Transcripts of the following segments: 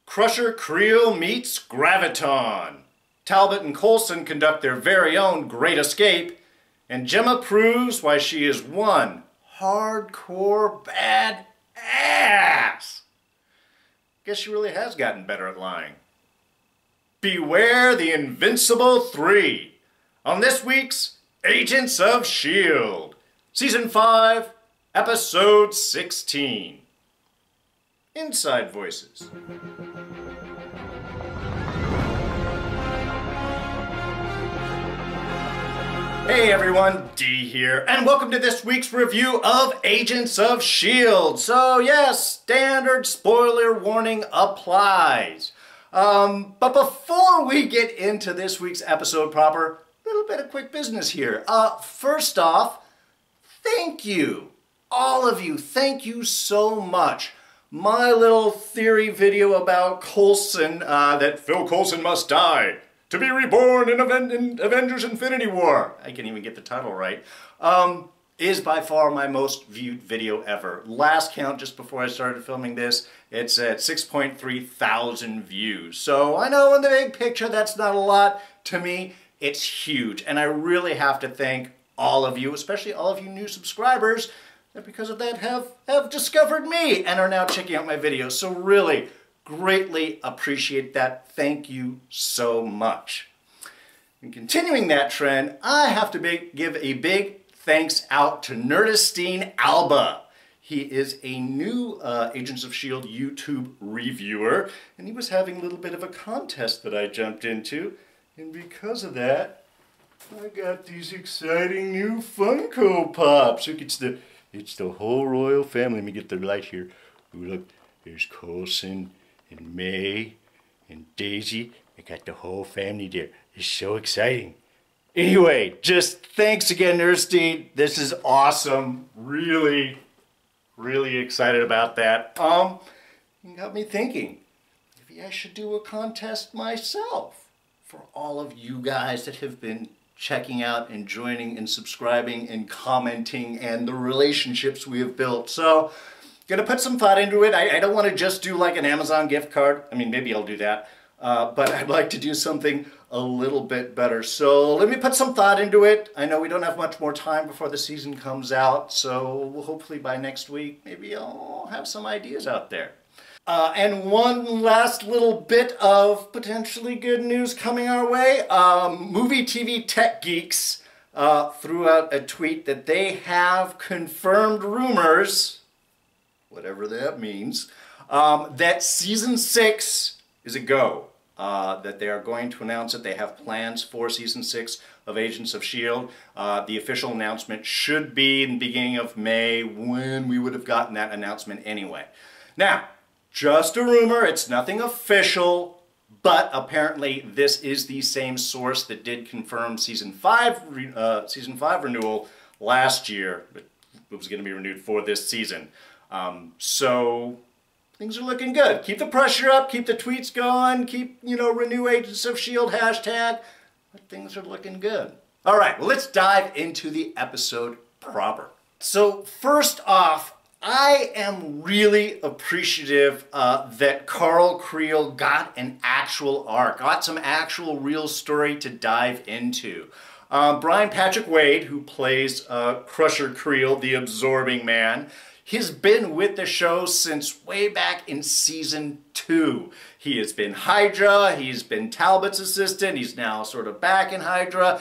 Creel meets Graviton. Talbot and Coulson conduct their very own Great Escape, and Gemma proves why she is one hardcore bad ass. Guess she really has gotten better at lying. Beware the Invincible 3 on this week's Agents of S.H.I.E.L.D. Season 5, Episode 16. Inside Voices. Hey everyone, D here, and welcome to this week's review of Agents of S.H.I.E.L.D. So yes, standard spoiler warning applies. But before we get into this week's episode proper, a little bit of quick business here. First off, thank you, all of you, thank you so much. My little theory video about Coulson, that Phil Coulson must die to be reborn in Avengers Infinity War, I can't even get the title right, is by far my most viewed video ever. Last count, just before I started filming this, it's at 6.3 thousand views. So I know in the big picture that's not a lot. To me, it's huge. And I really have to thank all of you, especially all of you new subscribers, that because of that have discovered me and are now checking out my videos. So really, greatly appreciate that. Thank you so much. And continuing that trend, I have to give a big thanks out to Nerdistine Alba. He is a new Agents of S.H.I.E.L.D. YouTube reviewer, and he was having a little bit of a contest that I jumped into, and because of that, I got these exciting new Funko Pops. Look, it's the whole royal family. Let me get the light here. Ooh, look, there's Coulson and May and Daisy. I got the whole family there. It's so exciting. Anyway, just thanks again, Nerdistine. This is awesome. Really, really excited about that. It got me thinking, maybe I should do a contest myself for all of you guys that have been checking out and joining and subscribing and commenting and the relationships we have built. So, gonna put some thought into it. I don't want to just do like an Amazon gift card. I mean, maybe I'll do that. But I'd like to do something a little bit better. So let me put some thought into it. I know we don't have much more time before the season comes out. So hopefully by next week, maybe I'll have some ideas out there. And one last little bit of potentially good news coming our way. Movie TV Tech Geeks threw out a tweet that they have confirmed rumors, whatever that means, that Season 6 is a go. That they are going to announce it. They have plans for Season 6 of Agents of S.H.I.E.L.D. The official announcement should be in the beginning of May, when we would have gotten that announcement anyway. Now, just a rumor, it's nothing official, but apparently this is the same source that did confirm Season 5 renewal last year. It was going to be renewed for this season. So things are looking good. Keep the pressure up, keep the tweets going, keep, renew Agents of S.H.I.E.L.D. hashtag, but things are looking good. All right, well, let's dive into the episode proper. So first off, I am really appreciative that Creel got an actual arc, got some actual real story to dive into. Brian Patrick Wade, who plays Creel, the Absorbing Man, he's been with the show since way back in Season 2. He has been Hydra, he's been Talbot's assistant, he's now sort of back in Hydra.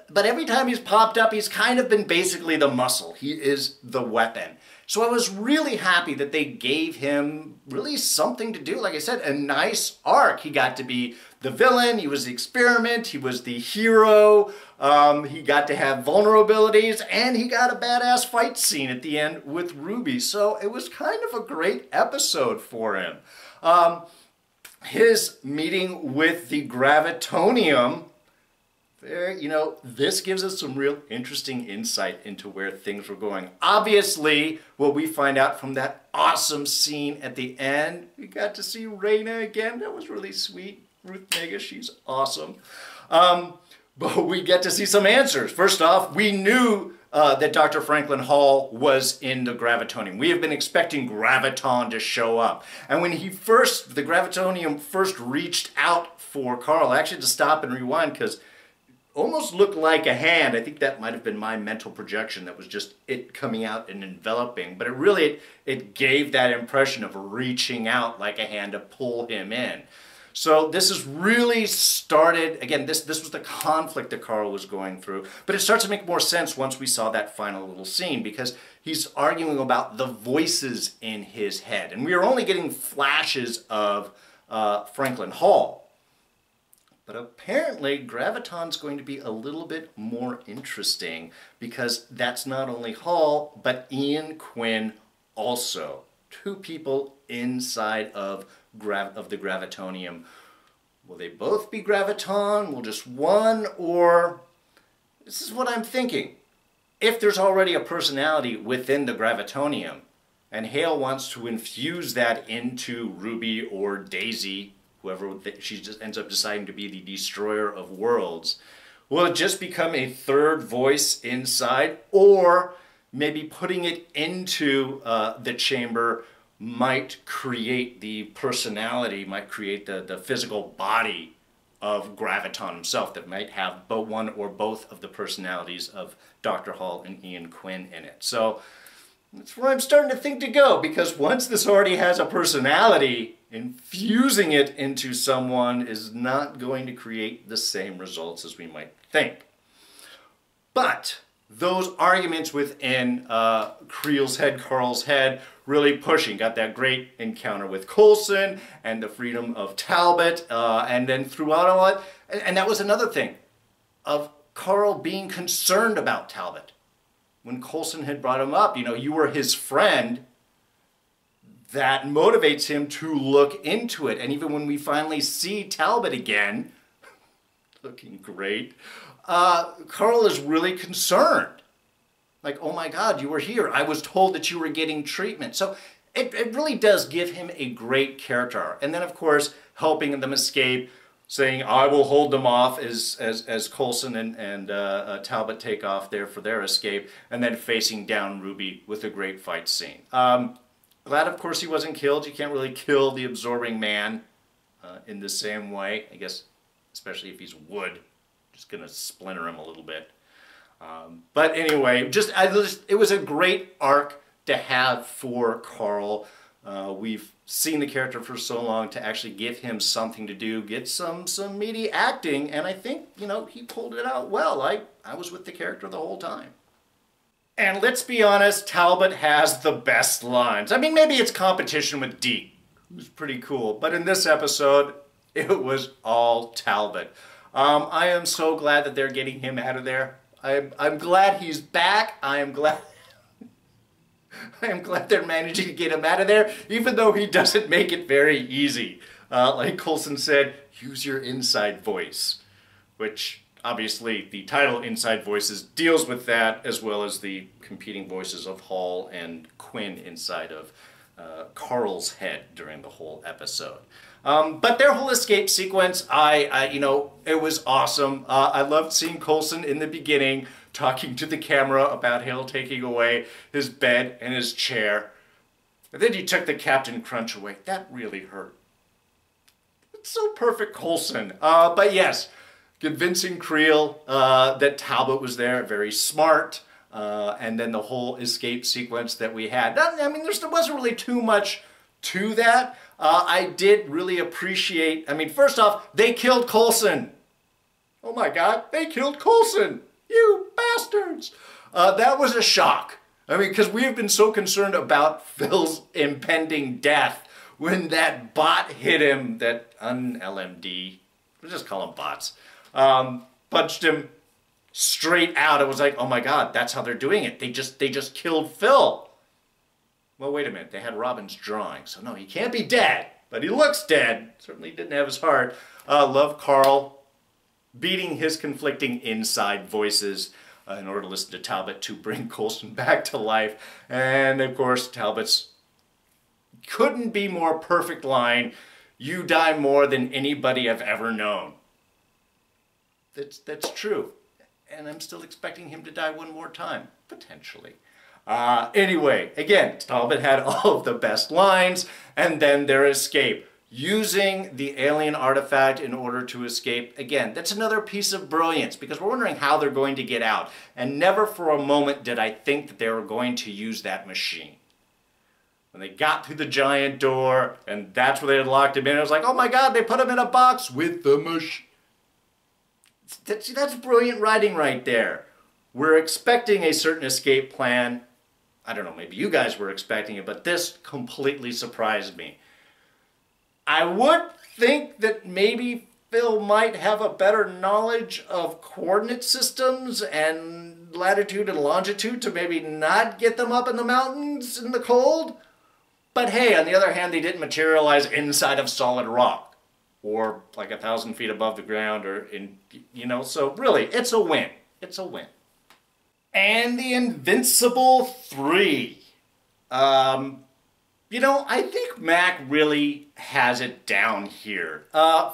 But every time he's popped up, he's kind of been basically the muscle. He is the weapon. So I was really happy that they gave him really something to do. Like I said, a nice arc. He got to be the villain, he was the experiment, he was the hero, he got to have vulnerabilities, and he got a badass fight scene at the end with Ruby. So it was kind of a great episode for him. His meeting with the gravitonium, this gives us some real interesting insight into where things were going. Obviously, what we find out from that awesome scene at the end, we got to see Raina again. That was really sweet. Ruth Nega, she's awesome. But we get to see some answers. First off, we knew that Dr. Franklin Hall was in the Gravitonium. We have been expecting Graviton to show up. And when the Gravitonium first reached out for Carl, I actually had to stop and rewind because almost looked like a hand. I think that might have been my mental projection. That was just it coming out and enveloping. But it gave that impression of reaching out like a hand to pull him in. So this is really started, again, this was the conflict that Carl was going through. But it starts to make more sense once we saw that final little scene, because he's arguing about the voices in his head. And we are only getting flashes of Franklin Hall. But apparently, Graviton's going to be a little bit more interesting, because that's not only Hall, but Ian Quinn also. Two people inside of the Gravitonium. Will they both be Graviton? Will just one? Or, this is what I'm thinking. If there's already a personality within the Gravitonium, and Hale wants to infuse that into Ruby or Daisy, whoever she just ends up deciding to be the destroyer of worlds, will it just become a third voice inside? Or maybe putting it into the chamber might create the personality, might create the physical body of Graviton himself that might have both one or both of the personalities of Dr. Hall and Ian Quinn in it. So that's where I'm starting to think to go, because once this already has a personality, infusing it into someone is not going to create the same results as we might think. But those arguments within Creel's head, Carl's head, really pushing. Got that great encounter with Coulson and the freedom of Talbot, and then throughout all that, and that was another thing of Carl being concerned about Talbot. When Coulson had brought him up, you know, you were his friend, that motivates him to look into it. And even when we finally see Talbot again, looking great, Carl is really concerned. Like, oh my God, you were here. I was told that you were getting treatment. So it really does give him a great character arc. And then, of course, helping them escape, saying, I will hold them off as Coulson and Talbot take off there for their escape, and then facing down Ruby with a great fight scene. Glad, of course, he wasn't killed. You can't really kill the absorbing man in the same way, I guess, especially if he's wood. Just going to splinter him a little bit. But anyway, it was a great arc to have for Carl. We've seen the character for so long, to actually give him something to do, get some meaty acting, and I think, you know, he pulled it out well. I was with the character the whole time. And let's be honest, Talbot has the best lines. I mean, maybe it's competition with Deke, who's pretty cool, but in this episode, it was all Talbot. I am so glad that they're getting him out of there. I'm glad he's back. I am glad they're managing to get him out of there, even though he doesn't make it very easy. Like Coulson said, use your inside voice, which obviously the title Inside Voices deals with that, as well as the competing voices of Hall and Quinn inside of Carl's head during the whole episode. But their whole escape sequence, you know, it was awesome. I loved seeing Coulson in the beginning talking to the camera about Hale taking away his bed and his chair. And then he took the Captain Crunch away. That really hurt. It's so perfect, Coulson. But yes, convincing Creel that Talbot was there, very smart. And then the whole escape sequence that we had. I mean, there wasn't really too much to that. I did really appreciate, I mean, first off, they killed Coulson. Oh my God, they killed Coulson. You bastards. That was a shock. I mean, because we have been so concerned about Phil's impending death when that bot hit him, that un-LMD, we'll just call them bots, punched him straight out. It was like, oh my God, that's how they're doing it. They just killed Phil. Well, wait a minute. They had Robin's drawing, so no, he can't be dead, but he looks dead. Certainly didn't have his heart. Love Carl beating his conflicting inside voices in order to listen to Talbot to bring Coulson back to life. And of course, Talbot's couldn't be more perfect line, "You die more than anybody I've ever known." That's true. And I'm still expecting him to die one more time. Potentially. Anyway, again, Talbot had all of the best lines, and then their escape. Using the alien artifact in order to escape. Again, that's another piece of brilliance, because we're wondering how they're going to get out. And never for a moment did I think that they were going to use that machine. When they got through the giant door, and that's where they had locked him in, I was like, oh my god, they put him in a box with the machine. That's brilliant writing right there. We're expecting a certain escape plan. I don't know, maybe you guys were expecting it, but this completely surprised me. I would think that maybe Phil might have a better knowledge of coordinate systems and latitude and longitude to maybe not get them up in the mountains in the cold. But hey, on the other hand, they didn't materialize inside of solid rock or like 1,000 feet above the ground or in, you know, so really, it's a win. It's a win. And the Invincible 3. You know, I think Mac really has it down here.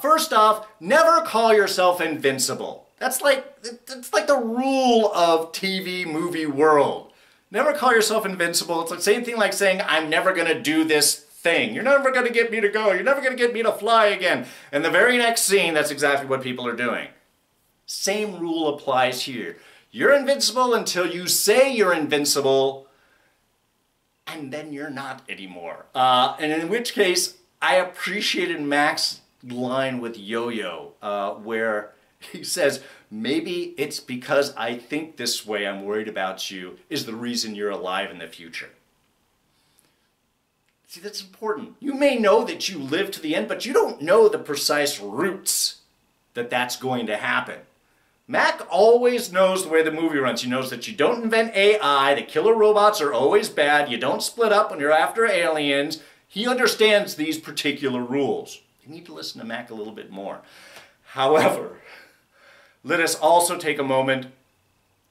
First off, never call yourself invincible. It's like the rule of TV movie world. Never call yourself invincible. It's the same thing like saying, I'm never going to do this thing. You're never going to get me to go. You're never going to get me to fly again. And the very next scene, that's exactly what people are doing. Same rule applies here. You're invincible until you say you're invincible, and then you're not anymore. And in which case, I appreciated Mac's line with Yo-Yo, where he says, maybe it's because I think this way I'm worried about you is the reason you're alive in the future. See, that's important. You may know that you live to the end, but you don't know the precise routes that that's going to happen. Mac always knows the way the movie runs. He knows that you don't invent AI, the killer robots are always bad, you don't split up when you're after aliens. He understands these particular rules. You need to listen to Mac a little bit more. However, let us also take a moment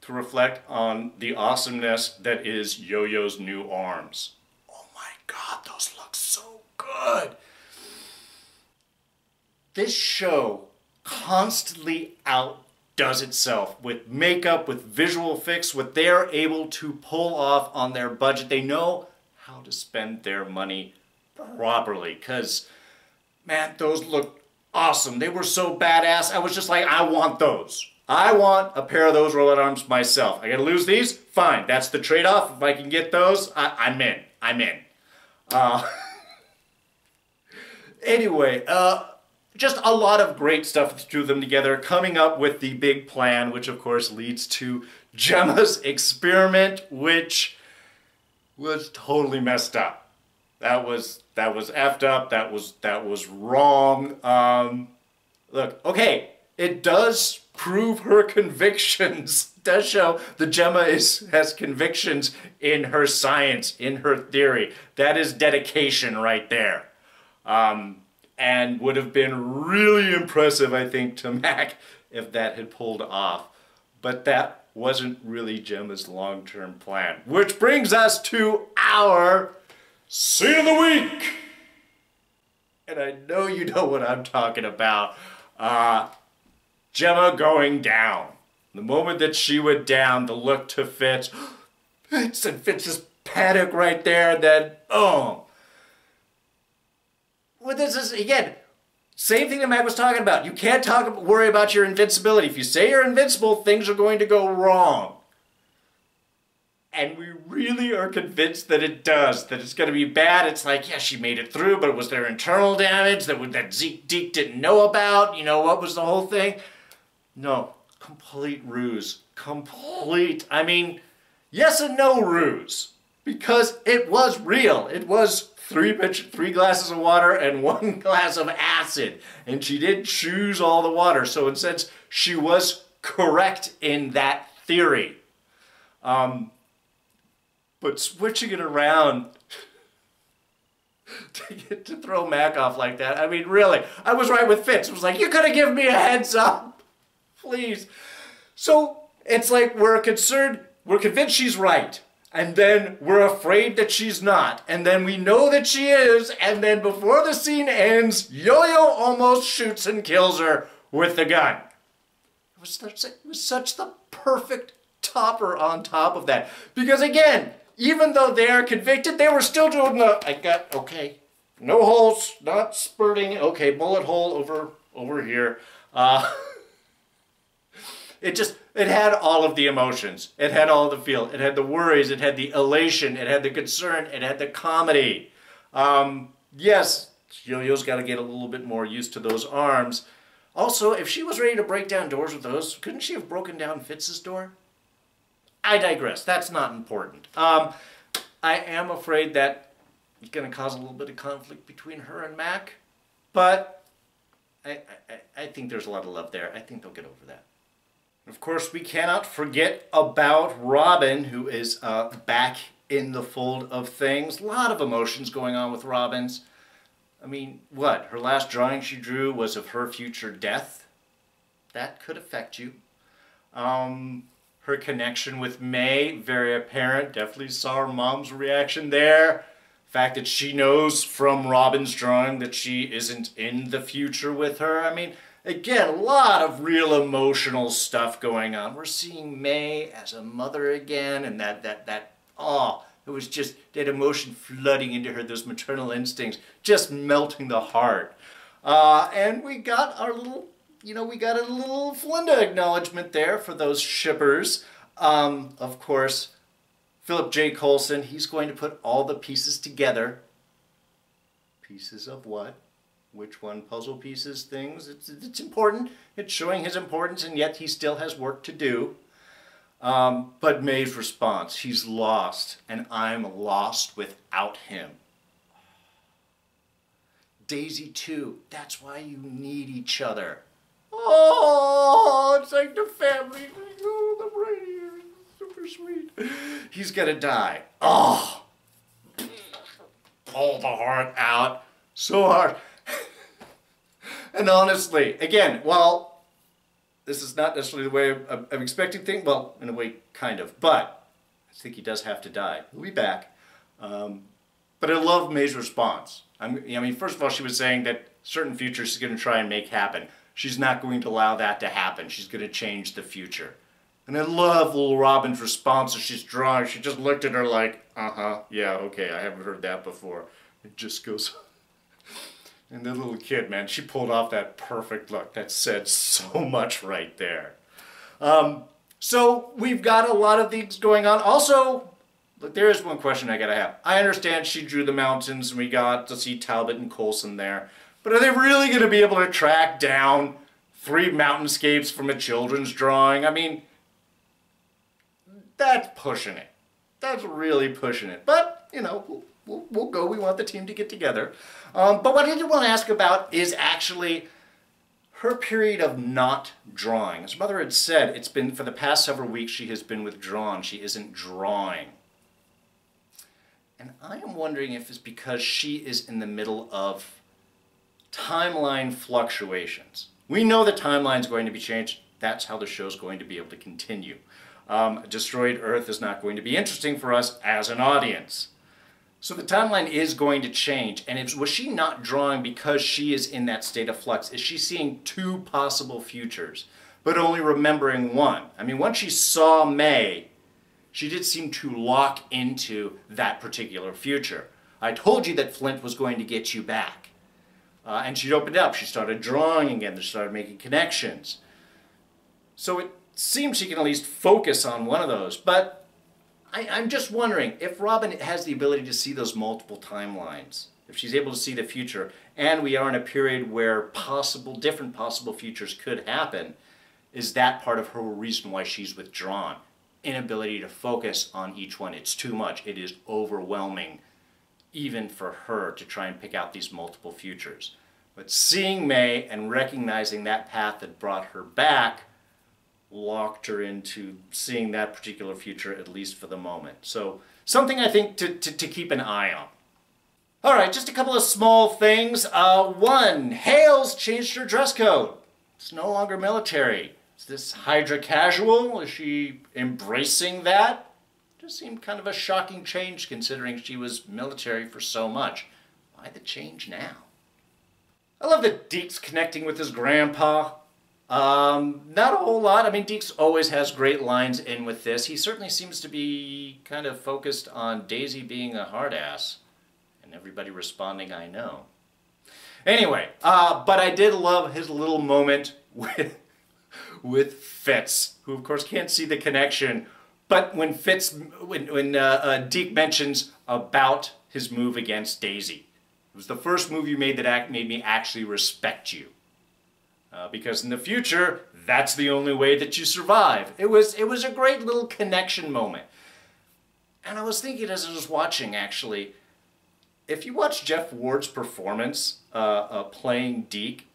to reflect on the awesomeness that is Yo-Yo's new arms. Oh my god, those look so good! This show constantly outdoes itself with makeup, with visual effects, what they're able to pull off on their budget. They know how to spend their money properly, because, man, those look awesome. They were so badass. I was just like, I want those. I want a pair of those robot arms myself. I gotta lose these? Fine. That's the trade-off. If I can get those, I'm in. I'm in. Anyway, just a lot of great stuff to do them together, coming up with the big plan, which of course leads to Gemma's experiment, which was totally messed up. That was effed up. That was wrong. Look, okay, it does prove her convictions. It does show that Gemma has convictions in her science, in her theory. That is dedication right there. And would have been really impressive, I think, to Mac if that had pulled off. But that wasn't really Gemma's long-term plan. Which brings us to our Scene of the Week! And I know you know what I'm talking about. Gemma going down. The moment that she went down, the look to Fitz. Fitz and Fitz's panic right there, and then, oh. Well, this is, again, same thing that Mac was talking about. You can't worry about your invincibility. If you say you're invincible, things are going to go wrong. And we really are convinced that it does, that it's going to be bad. It's like, yeah, she made it through, but was there internal damage that Zeke didn't know about? You know, what was the whole thing? No, complete ruse. Complete, I mean, yes and no ruse. Because it was real. It was three glasses of water and 1 glass of acid. And she did choose all the water. So in a sense, she was correct in that theory. But switching it around to throw Mac off like that, I mean, really, I was right with Fitz. It was like, you could have given me a heads up. Please. So it's like we're convinced she's right. And then we're afraid that she's not. And then we know that she is. And then before the scene ends, Yo-Yo almost shoots and kills her with the gun. It was such the perfect topper on top of that. Because again, even though they are convicted, they were still doing the, okay, no holes, not spurting, okay, bullet hole over here. It had all of the emotions. It had all the feel. It had the worries. It had the elation. It had the concern. It had the comedy. Yes, Yo-Yo's got to get a little bit more used to those arms. Also, if she was ready to break down doors with those, couldn't she have broken down Fitz's door? I digress. That's not important. I am afraid that it's going to cause a little bit of conflict between her and Mac, but I think there's a lot of love there. I think they'll get over that. Of course, we cannot forget about Robin, who is back in the fold of things. A lot of emotions going on with Robin's. I mean, what? Her last drawing she drew was of her future death. That could affect you. Her connection with May, very apparent. Definitely saw her mom's reaction there. The fact that she knows from Robin's drawing that she isn't in the future with her. I mean, again, a lot of real emotional stuff going on. We're seeing May as a mother again, and it was just that emotion flooding into her, those maternal instincts, just melting the heart. And we got our little, we got a little Flinda acknowledgement there for those shippers. Of course, Philip J. Coulson, he's going to put all the pieces together. Pieces of what? Which one? Puzzle pieces, things. It's important. It's showing his importance, and yet he still has work to do. But May's response, he's lost, and I'm lost without him. Daisy too, that's why you need each other. Oh, it's like the family. Oh, the right here is super sweet. He's gonna die. Oh, pull the heart out so hard. And honestly, again, well, this is not necessarily the way I'm expecting things. Well, in a way, kind of. But I think he does have to die. He'll be back. But I love May's response. I mean, first of all, she was saying that certain futures she's going to try and make happen. She's not going to allow that to happen. She's going to change the future. And I love little Robin's response as she's drawing. She just looked at her like, yeah, okay, I haven't heard that before. It just goes... And the little kid, man, she pulled off that perfect look. That said so much right there. So we've got a lot of things going on. Also, look, there is one question I gotta have. I understand she drew the mountains and we got to see Talbot and Coulson there. But are they really gonna be able to track down 3 mountainscapes from a children's drawing? I mean, that's pushing it. That's really pushing it. But, we'll go. We want the team to get together. But what I did want to ask about is actually her period of not drawing. As Mother had said, it's been, for the past several weeks, she has been withdrawn. She isn't drawing. And I am wondering if it's because she is in the middle of timeline fluctuations. We know the timeline's going to be changed. That's how the show's going to be able to continue. Destroyed Earth is not going to be interesting for us as an audience. So the timeline is going to change, and was she not drawing because she is in that state of flux? Is she seeing 2 possible futures, but only remembering one? I mean, once she saw May, she did seem to lock into that particular future. I told you that Flint was going to get you back. And she'd opened up. She started drawing again. She started making connections. So it seems she can at least focus on one of those, but I'm just wondering if Robin has the ability to see those multiple timelines, if she's able to see the future, and we are in a period where different possible futures could happen, is that part of her reason why she's withdrawn? Inability to focus on each one. It's too much. It is overwhelming, even for her to try and pick out these multiple futures. But seeing May and recognizing that path that brought her back locked her into seeing that particular future, at least for the moment. So something I think to keep an eye on. All right, just a couple of small things. One, Hale's changed her dress code. It's no longer military. Is this Hydra casual? Is she embracing that? Just seemed kind of a shocking change considering she was military for so much. Why the change now? I love that Deke's connecting with his grandpa. Not a whole lot. I mean, Deke always has great lines in with this. He certainly seems to be kind of focused on Daisy being a hard ass, and everybody responding, I know. Anyway, but I did love his little moment with Fitz, who of course can't see the connection. But when Deke mentions about his move against Daisy, it was the first move you made that made me actually respect you. Because in the future, that's the only way that you survive. It was a great little connection moment. And I was thinking as I was watching, actually, if you watch Jeff Ward's performance playing Deke,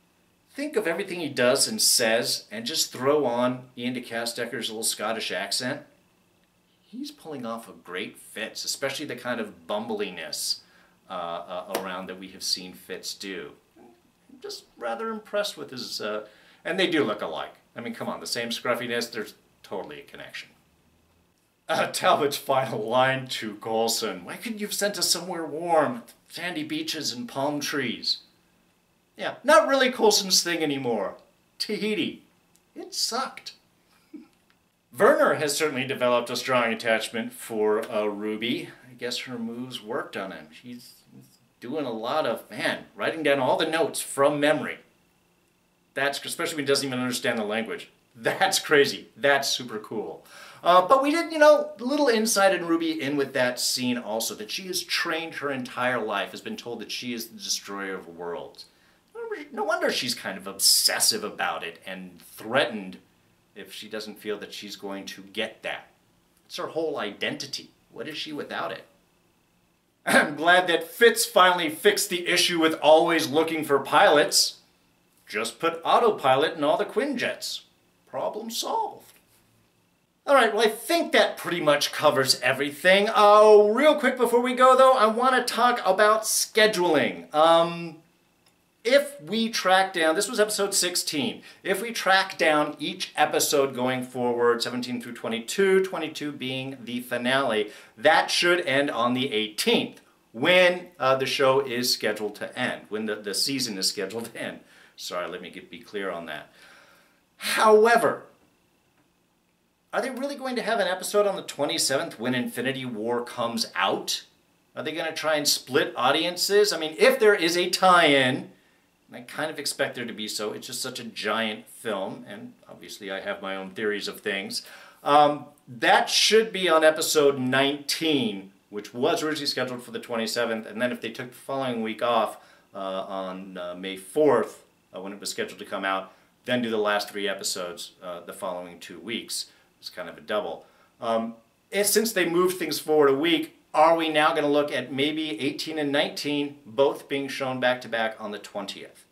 think of everything he does and says, and just throw on Ian DeCastecker's little Scottish accent. He's pulling off a great Fitz, especially the kind of bumbliness around that we have seen Fitz do. I'm just rather impressed with his, and they do look alike. I mean, come on, the same scruffiness, there's totally a connection. Talbot's final line to Coulson: "Why couldn't you have sent us somewhere warm, sandy beaches and palm trees?" Yeah, not really Coulson's thing anymore. Tahiti. It sucked. Werner has certainly developed a strong attachment for Ruby. I guess her moves worked on him. She's doing a lot of, man, writing down all the notes from memory. That's, especially when he doesn't even understand the language. That's crazy. That's super cool. But we did, a little insight in Ruby in with that scene also, that she has trained her entire life, has been told that she is the destroyer of worlds. No wonder she's kind of obsessive about it and threatened if she doesn't feel that she's going to get that. It's her whole identity. What is she without it? I'm glad that Fitz finally fixed the issue with always looking for pilots. Just put autopilot in all the Quinjets. Problem solved. Alright, well I think that pretty much covers everything. Real quick before we go though, I want to talk about scheduling. If we track down, this was episode 16, if we track down each episode going forward, 17 through 22, 22 being the finale, that should end on the 18th, when the show is scheduled to end, when the season is scheduled to end. Sorry, let me be clear on that. However, are they really going to have an episode on the 27th when Infinity War comes out? Are they going to try and split audiences? I mean, if there is a tie-in, and I kind of expect there to be so. It's just such a giant film, and obviously I have my own theories of things. That should be on episode 19, which was originally scheduled for the 27th, and then if they took the following week off on May 4th, when it was scheduled to come out, then do the last 3 episodes the following 2 weeks. It's kind of a double. Since they moved things forward a week, are we now going to look at maybe 18 and 19 both being shown back-to-back on the 20th?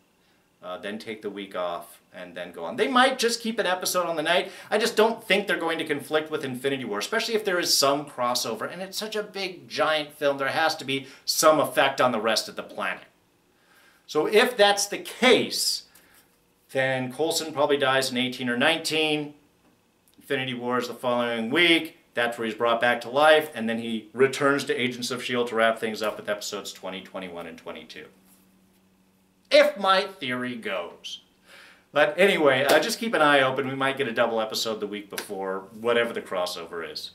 Then take the week off and then go on. They might just keep an episode on the night. I just don't think they're going to conflict with Infinity War, especially if there is some crossover. And it's such a big, giant film, there has to be some effect on the rest of the planet. So if that's the case, then Coulson probably dies in 18 or 19. Infinity War is the following week. That's where he's brought back to life, and then he returns to Agents of S.H.I.E.L.D. to wrap things up with episodes 20, 21, and 22. If my theory goes. But anyway, just keep an eye open. We might get a double episode the week before, whatever the crossover is.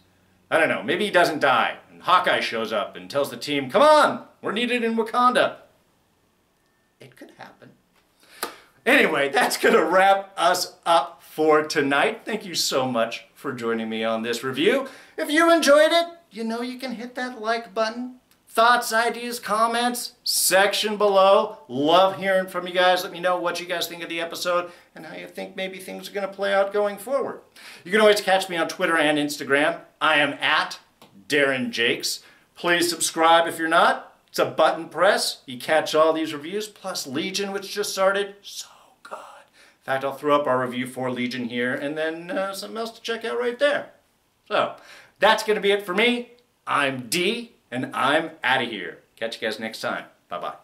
I don't know, maybe he doesn't die, and Hawkeye shows up and tells the team, "Come on, we're needed in Wakanda." It could happen. Anyway, that's going to wrap us up for tonight. Thank you so much for joining me on this review. If you enjoyed it, you can hit that like button. Thoughts, ideas, comments, section below. Love hearing from you guys. Let me know what you guys think of the episode and how you think maybe things are going to play out going forward. You can always catch me on Twitter and Instagram. I am at Darren Jakes. Please subscribe if you're not. It's a button press. You catch all these reviews, plus Legion, which just started. So good. In fact, I'll throw up our review for Legion here, and then something else to check out right there. So, that's going to be it for me. I'm D, and I'm out of here. Catch you guys next time. Bye-bye.